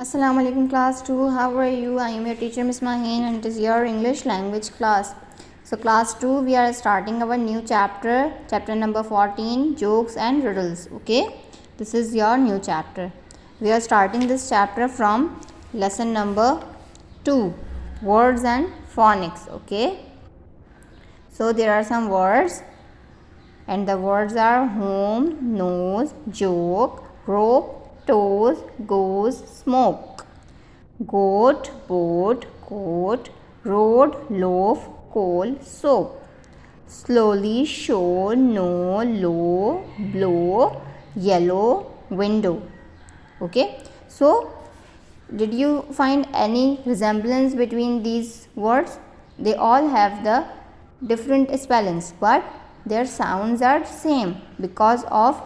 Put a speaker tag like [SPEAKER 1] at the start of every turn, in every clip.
[SPEAKER 1] Assalamu alaikum class 2. How are you? I am your teacher Miss Maheen and it is your English language class. So class 2 we are starting our new chapter number 14, jokes and riddles. Okay, this is your new chapter. We are starting this chapter from lesson number 2, words and phonics. Okay, so there are some words and the words are home, nose, joke, rope, toes, goes, smoke, goat, boat, coat, road, loaf, coal, soap, slowly, show, no, low, blow, yellow, window. Okay, so did you find any resemblance between these words? They all have the different spellings, but their sounds are same because of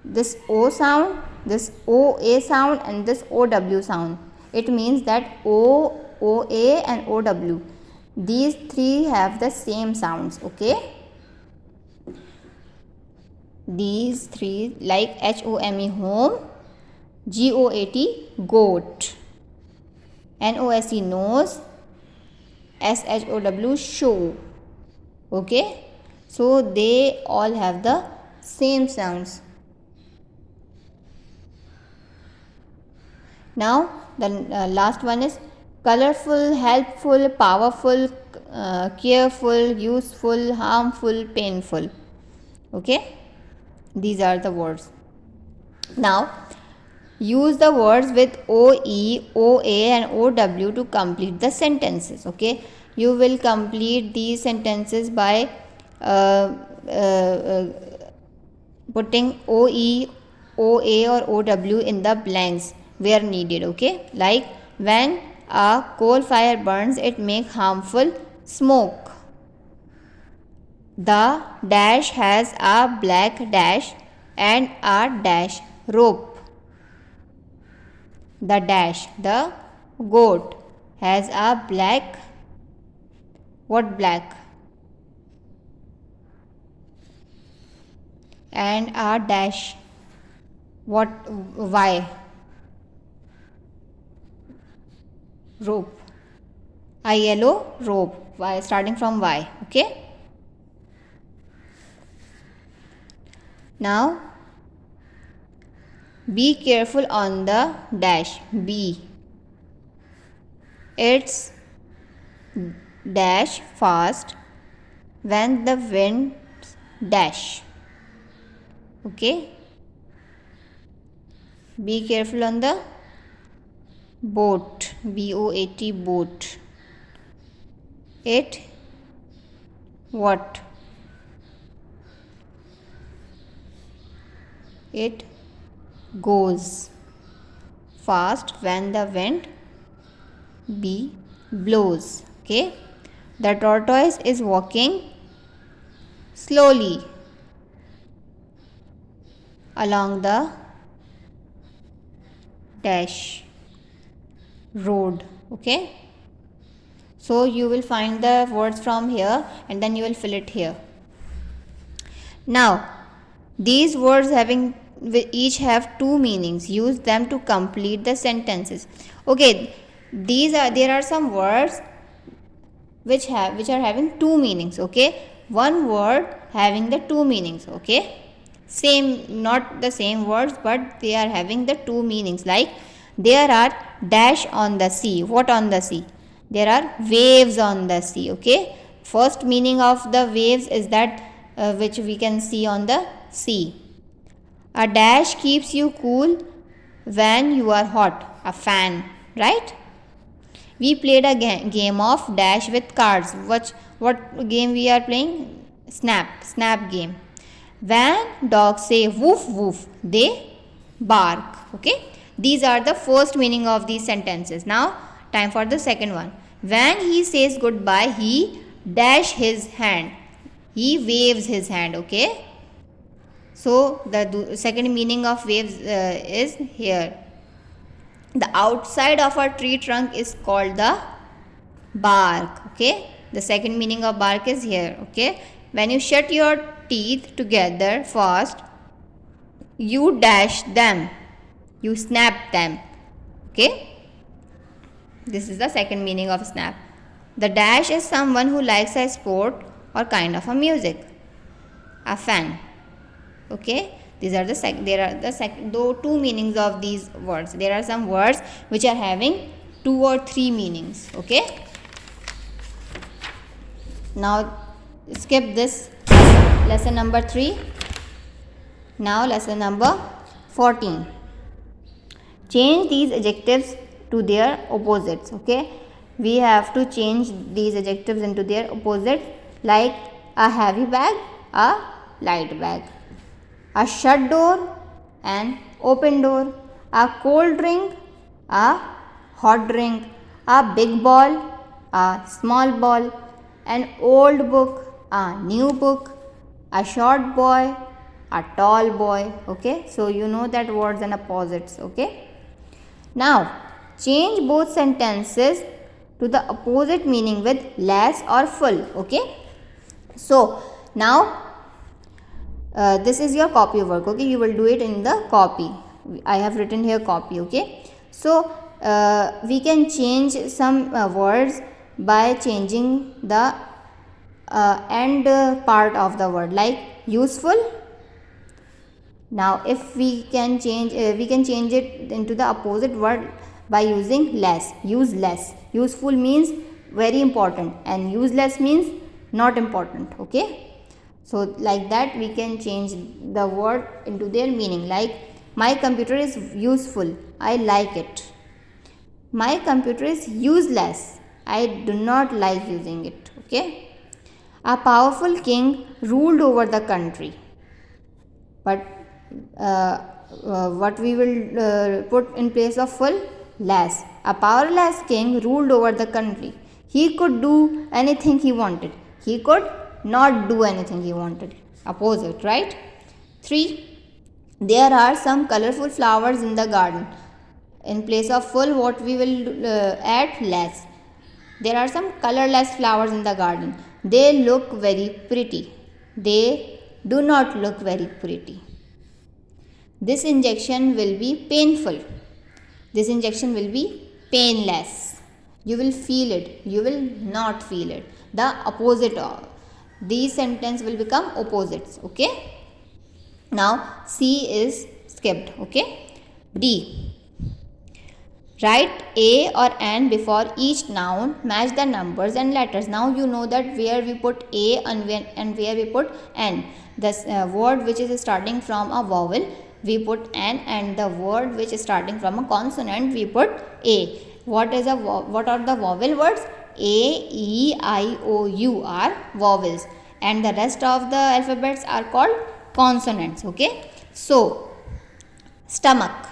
[SPEAKER 1] this O sound, this OA sound and this OW sound. It means that O, OA and OW, these three have the same sounds. Okay, these three like HOME, home, GOAT, goat, NOSE, nose, SHOW, show. Okay, so they all have the same sounds. Now the last one is colorful, helpful, powerful, careful, useful, harmful, painful. Okay, these are the words. Now use the words with OE, OA and OW to complete the sentences. Okay, you will complete these sentences by putting OE, OA or OW in the blanks where needed. Okay, like when a coal fire burns, it makes harmful smoke. The dash has a black dash and a dash rope. The dash, the goat has a black, what black? And a dash, what, why? Rope, a yellow rope. Why? Starting from Y. Okay, now be careful on the dash. B, it's dash fast when the wind dash. Okay, be careful on the boat, BOAT, boat. It, what? It goes fast when the wind B blows. Okay, the tortoise is walking slowly along the dash road. Okay, so you will find the words from here and then you will fill it here. Now these words each have two meanings. Use them to complete the sentences. Okay, there are some words which are having two meanings. Okay, one word having the two meanings. Okay, same, not the same words, but they are having the two meanings. Like there are dash on the sea. What on the sea? There are waves on the sea. Okay, first meaning of the waves is that which we can see on the sea. A dash keeps you cool when you are hot. A fan, right? We played a game of dash with cards. What game we are playing? Snap game. When dogs say woof woof, they bark. Okay, these are the first meaning of these sentences. Now time for the second one. When he says goodbye, he dash his hand. He waves his hand. Okay, so the second meaning of waves is here. The outside of a tree trunk is called the bark. Okay, the second meaning of bark is here. Okay, when you shut your teeth together fast, you dash them, you snap them. Okay, this is the second meaning of snap. The dash is someone who likes a sport or kind of a music. A fan. Okay, these are though two meanings of these words. There are some words which are having 2 or 3 meanings. Okay, now skip this lesson number 3. Now lesson number 14. Change these adjectives to their opposites. Okay, we have to change these adjectives into their opposites, like a heavy bag, a light bag, a shut door, an open door, a cold drink, a hot drink, a big ball, a small ball, an old book, a new book, a short boy, a tall boy. Okay, so you know that words and opposites. Okay, now change both sentences to the opposite meaning with less or full. Okay, so now this is your copy work. Okay, you will do it in the copy. I have written here copy. Okay, so we can change some words by changing the end part of the word, like useful. Now if we can change it into the opposite word by using less. Use less. Useful means very important and useless means not important. Okay, so like that we can change the word into their meaning, like my computer is useful, I like it. My computer is useless, I do not like using it. Okay, a powerful king ruled over the country, but what we will put in place of full? Less. A powerless king ruled over the country. He could do anything he wanted. He could not do anything he wanted. Opposite, right? 3. There are some colorful flowers in the garden. In place of full, what we will add? Less. There are some colorless flowers in the garden. They look very pretty. They do not look very pretty. This injection will be painful. This injection will be painless. You will feel it. You will not feel it. The opposite of these sentence will become opposites. Okay. Now C is skipped. Okay. D. Write a or an before each noun. Match the numbers and letters. Now you know that where we put a and where we put an. The word which is starting from a vowel, we put an, and the word which is starting from a consonant, we put a. What are the vowel words? A, E, I, O, U are vowels, and the rest of the alphabets are called consonants. Okay, so stomach.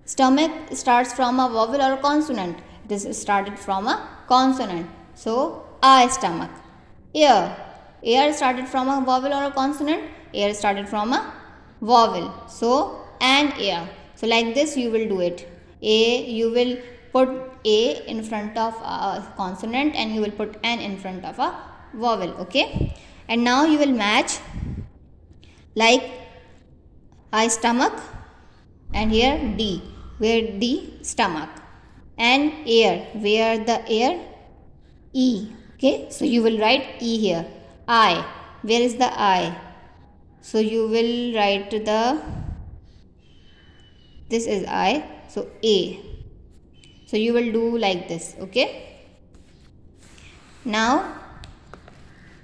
[SPEAKER 1] Stomach starts from a vowel or a consonant. This is started from a consonant. So a stomach. Ear. Ear started from a vowel or a consonant. Ear started from a vowel. So an ear. So like this you will do it. You will put a in front of a consonant and you will put an in front of a vowel. Okay. And now you will match, like I stomach, and here D, where D stomach, and air, where the air E. Okay, so you will write E here. I, where is the I? So you will write this is I, so A. So you will do like this. Okay, now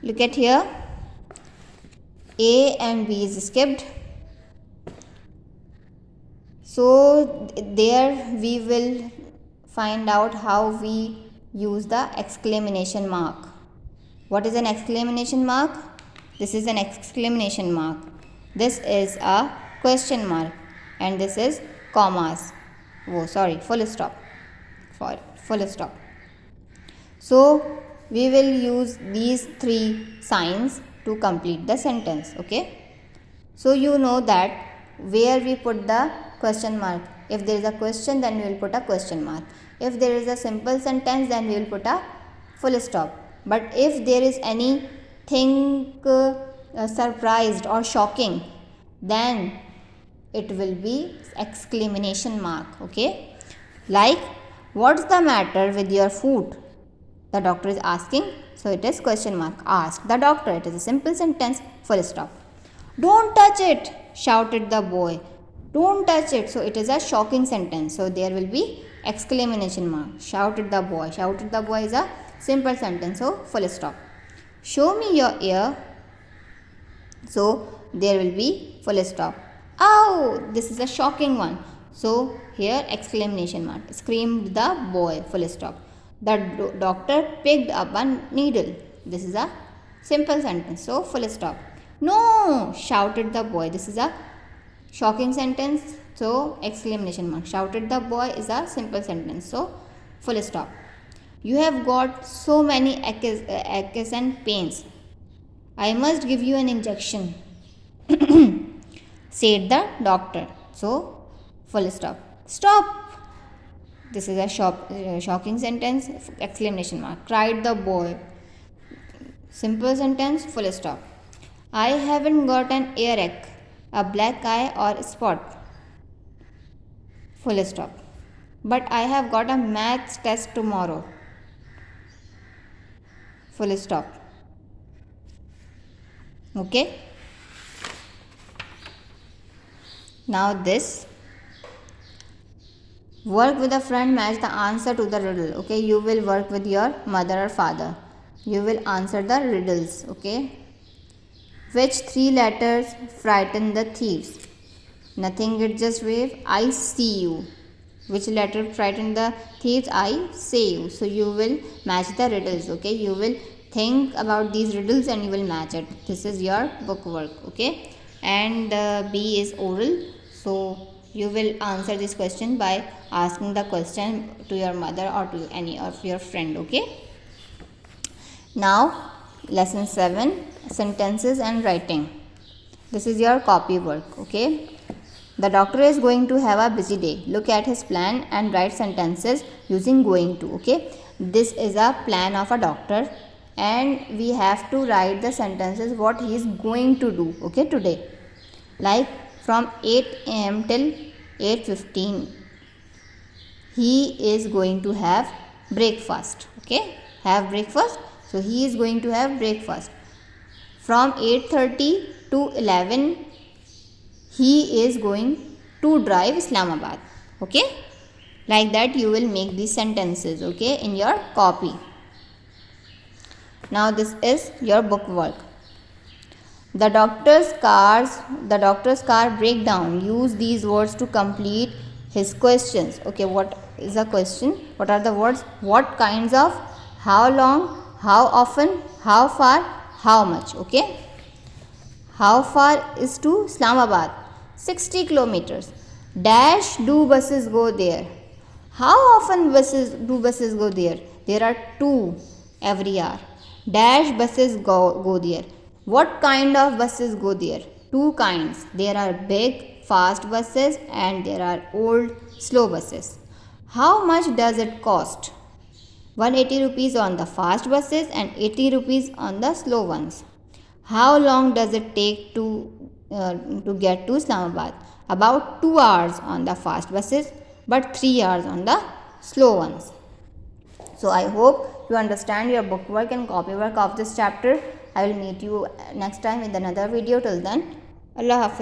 [SPEAKER 1] look at here. A and B is skipped. So there we will find out how we use the exclamation mark. What is an exclamation mark? This is an exclamation mark. This is a question mark, and this is commas. Oh, sorry, full stop. Full stop. So we will use these 3 signs to complete the sentence. Okay. So you know that where we put the question mark. If there is a question, then we will put a question mark. If there is a simple sentence, then we will put a full stop. But if there is anything surprised or shocking, then it will be exclamation mark. Okay. Like, what's the matter with your foot? The doctor is asking, so it is question mark. Ask the doctor. It is a simple sentence, full stop. Don't touch it, shouted the boy. Don't touch it. So it is a shocking sentence. So there will be exclamation mark. Shouted the boy. Shouted the boy is a simple sentence. So full stop. Show me your ear. So there will be full stop. Oh, this is a shocking one. So here exclamation mark. Screamed the boy. Full stop. The doctor picked up a needle. This is a simple sentence. So full stop. No, shouted the boy. This is a shocking sentence. So exclamation mark. Shouted the boy is a simple sentence. So full stop. You have got so many aches and pains. I must give you an injection, said the doctor. So, full stop. Stop! This is a shocking sentence, exclamation mark. Cried the boy. Simple sentence, full stop. I haven't got an earache, a black eye, or spot. Full stop. But I have got a maths test tomorrow. Full stop. Okay. Now this work with a friend, match the answer to the riddle. Okay, you will work with your mother or father. You will answer the riddles. Okay. Which three letters frighten the thieves? Nothing, it just wave. I see you. Which letter frighten the thieves? I say you. So you will match the riddles. Okay, you will think about these riddles and you will match it. This is your book work. Okay, and B is oral. So you will answer this question by asking the question to your mother or to any of your friend. Okay. Now lesson 7, sentences and writing. This is your copy work. Okay. The doctor is going to have a busy day. Look at his plan and write sentences using going to. Okay. This is a plan of a doctor and we have to write the sentences what he is going to do. Okay, today. Like from 8 a.m. till 8:15 he is going to have breakfast. Okay, have breakfast. So he is going to have breakfast. From 8:30 to 11 he is going to drive Islamabad. Okay, like that you will make these sentences. Okay, in your copy. Now this is your book work. The doctor's car break down. Use these words to complete his questions. Okay, what is a question? What are the words? What kinds of, how long, how often, how far, how much. Okay, how far is to Islamabad? 60 kilometers. Dash do buses go there? How often do buses go there? There are 2 every hour. Dash buses go there. What kind of buses go there? 2 kinds. There are big, fast buses and there are old, slow buses. How much does it cost? 180 rupees on the fast buses and 80 rupees on the slow ones. How long does it take to get to Islamabad? About 2 hours on the fast buses but 3 hours on the slow ones. So I hope you understand your book work and copy work of this chapter. I will meet you next time with another video. Till then, Allah Hafiz.